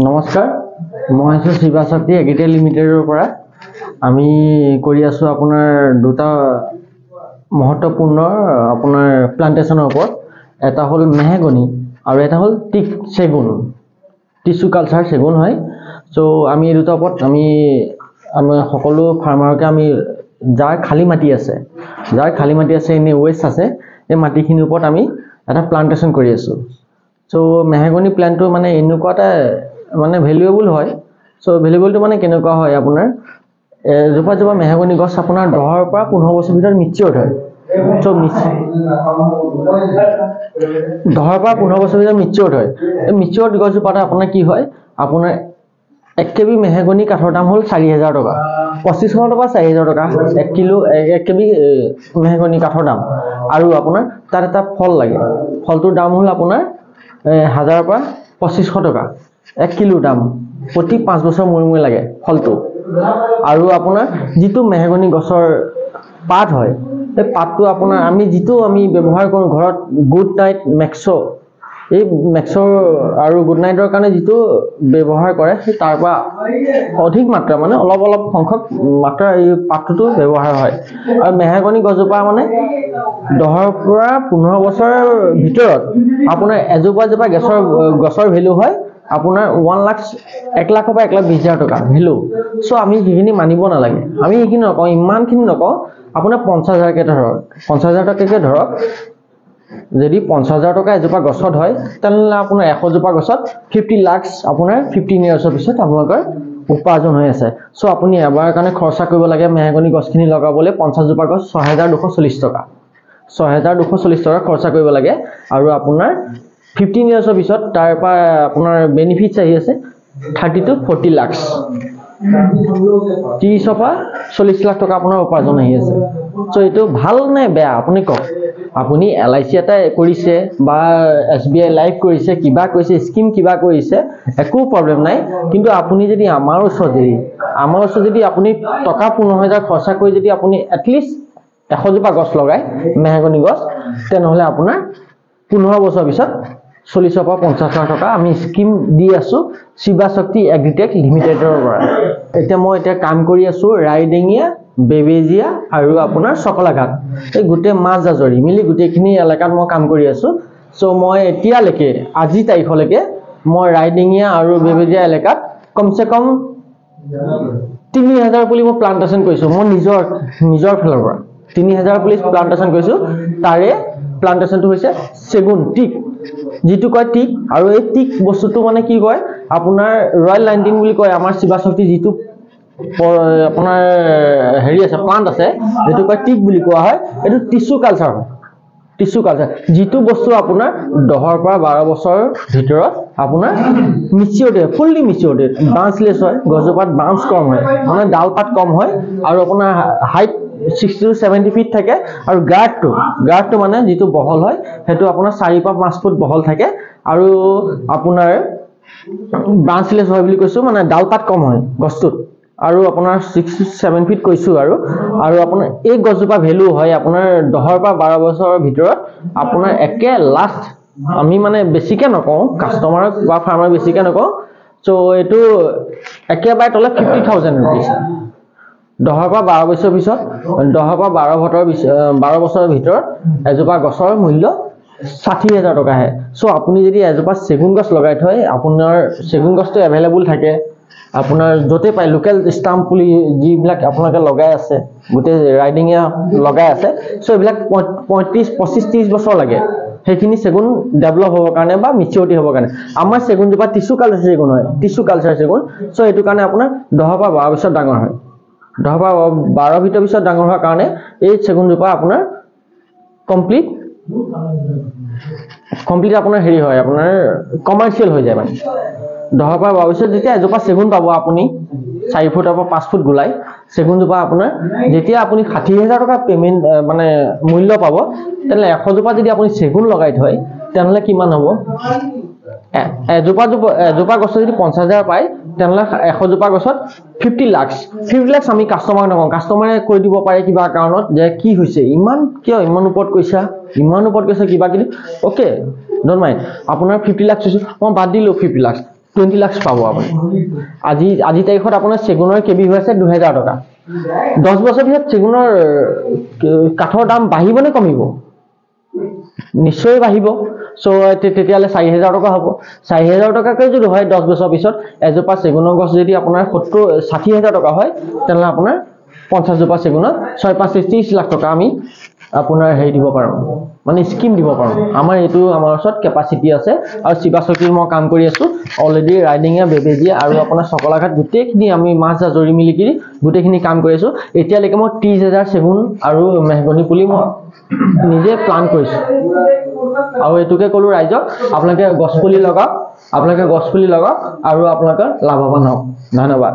নমস্কাৰ, মই আছোঁ শিৱা শক্তি এগ্ৰিটেল লিমিটেডৰ পৰা। আমি কৰি আছোঁ আপোনাৰ দুটা মহত্বপূৰ্ণ আপোনাৰ প্লান্টেশ্যনৰ ওপৰত। এটা হ'ল মেহগনি আৰু এটা হ'ল চেগুন, টিচু কালচাৰ চেগুন হয়। চ' আমি এই দুটাৰ ওপৰত আমি সকলো ফাৰ্মাৰকে আমি যাৰ খালী মাটি আছে এনে ৱেষ্ট আছে, এই মাটিখিনিৰ ওপৰত আমি এটা প্লান্টেশ্যন কৰি আছোঁ। চ' মেহগনি প্লান্টটো মানে এনেকুৱা এটা মানে ভেলুৱেবল হয়। চ' ভেলুৱেবলটো মানে কেনেকুৱা হয়, আপোনাৰ এজোপা মেহগনি গছ আপোনাৰ 10 পৰা 15 বছৰ ভিতৰত মিচিয়ৰ্ড হয়। চ' 10 পৰা 15 বছৰ ভিতৰত মিচিয়ৰ্ড হয়। এই মিচিয়ৰ্ড গছজোপাটা আপোনাৰ কি হয়, আপোনাৰ 1 কেবি মেহগনি কাঠৰ দাম হ'ল 4000 টকা, 2500 টকা 4000 টকা 1 কেবি মেহগনি কাঠৰ দাম। আৰু আপোনাৰ তাত এটা ফল লাগে, ফলটোৰ দাম হ'ল আপোনাৰ 1000 পৰা 2500 টকা 1 কিলোৰ দাম। প্ৰতি 5 বছৰ মূৰে লাগে ফলটো। আৰু আপোনাৰ যিটো মেহগনি গছৰ পাত হয়, এই পাতটো আপোনাৰ আমি ব্যৱহাৰ কৰোঁ ঘৰত, গুড নাইট মেক্সো, এই মেক্সো আৰু গুড নাইটৰ কাৰণে যিটো ব্যৱহাৰ কৰে, সেই তাৰ পৰা অধিক মাত্ৰা মানে অলপ সংখ্যক মাত্ৰা এই পাতটো ব্যৱহাৰ হয়। আৰু মেহগনি গছজোপা মানে 10 পৰা 15 বছৰৰ ভিতৰত আপোনাৰ এজোপা গছৰ ভেলু হয় আপোনাৰ 1 লাখৰ পৰা 1,20,000 টকা ভেলু। চ' আমি সেইখিনি মানিব নালাগে, আমি সেইখিনি নকওঁ, ইমানখিনি নকওঁ। আপোনাৰ 50,000কে ধৰক, 50,000 টকাকে ধৰক। যদি 50,000 টকা এজোপা গছত হয়, তেনেহ'লে আপোনাৰ 100 জোপা গছত 50 লাখ আপোনাৰ 15 ইয়াৰ্ছৰ পিছত আপোনালোকৰ উপাৰ্জন হৈ আছে। চ' আপুনি এবাৰ কাৰণে খৰচা কৰিব লাগে মেহগনি গছখিনি লগাবলৈ 50 জোপা গছ 6,240 টকা, 6,240 টকা খৰচা কৰিব লাগে। আৰু আপোনাৰ 15 ইয়াৰ্ছৰ পিছত তাৰ পৰা আপোনাৰ বেনিফিটছ আহি আছে 30 to 40 লাখ, 30 পৰা 40 লাখ টকা আপোনাৰ উপাৰ্জন আহি আছে। চ' এইটো ভাল নে বেয়া আপুনি কওক? আপুনি LIC এটা কৰিছে বা SBI লাইফ কৰিছে, কিবা কৰিছে, স্কিম কিবা কৰিছে, একো প্ৰব্লেম নাই। কিন্তু আপুনি যদি আমাৰ ওচৰত যদি আপুনি টকা 15,000 খৰচা কৰি যদি আপুনি এটলিষ্ট 100 জোপা গছ লগায় মেহগনি গছ, তেনেহ'লে আপোনাৰ 15 বছৰ পিছত 40 পৰা 50 লাখ টকা আমি স্কিম দি আছোঁ শিৱা শক্তি এগ্ৰিটেক লিমিটেডৰ পৰা। মই কাম কৰি আছোঁ ৰাইডিঙীয়া, বেবেজীয়া আৰু আপোনাৰ চকলাঘাট, এই গোটেই মাছ জাজৰি মিলি গোটেইখিনি এলেকাত মই কাম কৰি আছোঁ। চ' মই এতিয়ালৈকে আজি তাৰিখলৈকে মই ৰাইডিঙীয়া আৰু বেবেজীয়া এলেকাত কমচে কম 3000 পুলি মই প্লান্টেশ্যন কৰিছোঁ। মই নিজৰ ফালৰ পৰা 3000 পুলি প্লান্টেশ্যন কৰিছোঁ। তাৰে প্লান্টেশ্যনটো হৈছে চেগুন, যিটো কয় টিক। আৰু এই টিক বস্তুটো মানে কি কয়, আপোনাৰ ৰয়েল 19 বুলি কয় আমাৰ শিৱা শক্তি যিটো আপোনাৰ আছে প্লান্ট আছে, সেইটো কয় টিক বুলি কোৱা হয়। এইটো টিচু কালচাৰ হয়, যিটো বস্তু আপোনাৰ 10 পৰা 12 বছৰৰ ভিতৰত আপোনাৰ মিচিয়ৰ্ড, ফুল্লি মিচিয়ৰ্ড, ব্ৰাঞ্চলেছ হয়। গছজোপাত ব্ৰাঞ্চ কম হয়, মানে ডাল পাত কম হয়। আৰু আপোনাৰ হাইট 60 to 70 ফিট থাকে। আৰু গাৰ্ডটো মানে যিটো বহল হয়, সেইটো আপোনাৰ 4 পৰা 5 ফুট বহল থাকে। আৰু আপোনাৰ ব্ৰাঞ্চলেছ হয় বুলি কৈছোঁ, মানে ডাল পাত কম হয় গছটোত। আৰু আপোনাৰ 6 to 7 ফিট কৈছোঁ। আৰু আপোনাৰ এই গছজোপা ভেলু হয় আপোনাৰ 10 পৰা 12 বছৰৰ ভিতৰত আপোনাৰ একে লাষ্ট, আমি মানে বেছিকে নকওঁ, কাষ্টমাৰক বা ফাৰ্মাৰ বেছিকে নকওঁ। চ' এইটো একেবাৰে তলে 50,000 ৰুপিজ। 10 পৰা 12 বছৰৰ পিছত, 10 পৰা 12 বছৰৰ ভিতৰত এজোপা গছৰ মূল্য 60,000 টকাহে। চ' আপুনি যদি এজোপা চেগুন গছ লগাই থয়, আপোনাৰ চেগুন গছটো এভেইলেবল থাকে আপোনাৰ য'তে পায়। লোকেল ষ্টাম্প পুলি যিবিলাক আপোনালোকে লগাই আছে, গোটেই ৰাইডিঙীয়া লগাই আছে, চ' এইবিলাক 25-30 বছৰ লাগে সেইখিনি চেগুন ডেভেলপ হ'বৰ কাৰণে বা মিচিয়ৰিটি হ'বৰ কাৰণে। আমাৰ চেগুনজোপা টিচু কালচাৰ চেগুন হয়, চ' এইটো কাৰণে আপোনাৰ 10 পৰা 12 বছৰ ডাঙৰ হয়। 10 পৰা 12 পিছত ডাঙৰ হোৱাৰ কাৰণে এই চেগুনজোপা আপোনাৰ কমপ্লিট আপোনাৰ হেৰি হয়, আপোনাৰ কমাৰ্চিয়েল হৈ যায়। মানে 10 পৰা 12 বছৰ যেতিয়া এজোপা চেগুন পাব আপুনি 4 ফুটৰ পৰা 5 ফুট গোলাই চেগুনজোপা আপোনাৰ, যেতিয়া আপুনি 60,000 টকা পেমেণ্ট মানে মূল্য পাব, তেনেহ'লে 100 জোপা যদি আপুনি চেগুন লগাই থয়, তেনেহ'লে কিমান হ'ব? এজোপা গছত যদি 50,000 পায়, তেনেহ'লে 100 জোপা গছত 50 লাখ আমি কাষ্টমাৰক নকওঁ। কাষ্টমাৰে কৈ দিব পাৰে কিবা কাৰণত যে কি হৈছে, ইমান ওপৰত কৈছা কিবা কিবি। অ'কে, ডোন্ট মাইণ্ড আপোনাৰ 50 লাখ কৈছো মই বাদ দিলো 50 লাখ 20 লাখ পাব আপুনি আজি তাৰিখত আপোনাৰ চেগুনৰ কেবি হৈ আছে 2000 টকা 10 বছৰ পিছত চেগুনৰ কাঠৰ দাম বাঢ়িব নে কমিব নিশ্চয় বাঢ়িব সো তেতিয়ালে 4000 টকা হ'ব 4000 টকাকৈ যদি হয় 10 বছৰ পিছত এজোপা চেগুনৰ গছ যদি আপোনাৰ 60000 টকা হয় তেনে আপোনাৰ 50 জোপা চেগুনত 6-5-30 লাখ টকা আমি আপোনাৰ হেৰি দিব পাৰো মানে স্কিম দিব পাৰো আমাৰ এটো আমাৰ ওচৰত কেপাসিটি আছে আৰু শিৱাশক্তিৰ মই কাম কৰি আছো অলৰেডি ৰাইডিংয়া বেবেজিয়া আৰু আপোনাৰ সকলাঘাট গুটেখিনি আমি মাছ জাজৰি মিলি কি গুটেখিনি কাম কৰি আছো এতিয়ালৈকে মই 30000 চেগুন আৰু মেহগনি পুলি মই নিজে প্লান কৰিছো আৰু এটুকে কলো ৰাইজক আপোনালোকে গছপুলি লগাওক আৰু আপোনালোকে লাভৱান হওক ধন্যবাদ